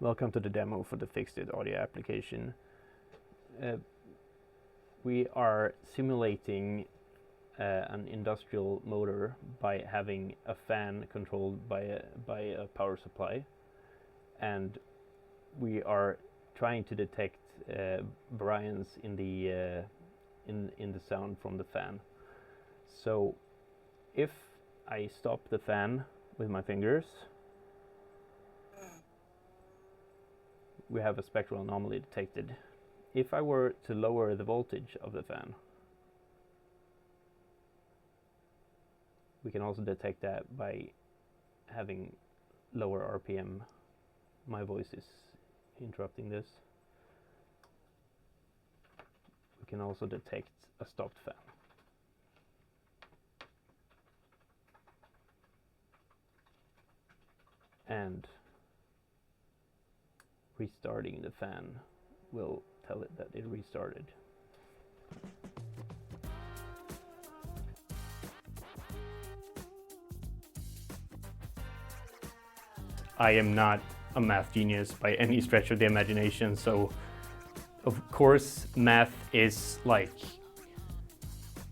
Welcome to the demo for the FixedIT audio application. We are simulating an industrial motor by having a fan controlled by a power supply, and we are trying to detect variance in the sound from the fan. So if I stop the fan with my fingers, we have a spectral anomaly detected. If I were to lower the voltage of the fan, we can also detect that by having lower RPM. My voice is interrupting this. We can also detect a stopped fan. And restarting the fan will tell it that it restarted. I am not a math genius by any stretch of the imagination, so of course math is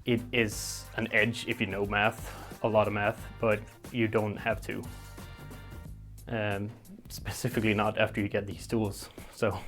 it is an edge if you know math, a lot of math, but you don't have to. Specifically not after you get these tools. So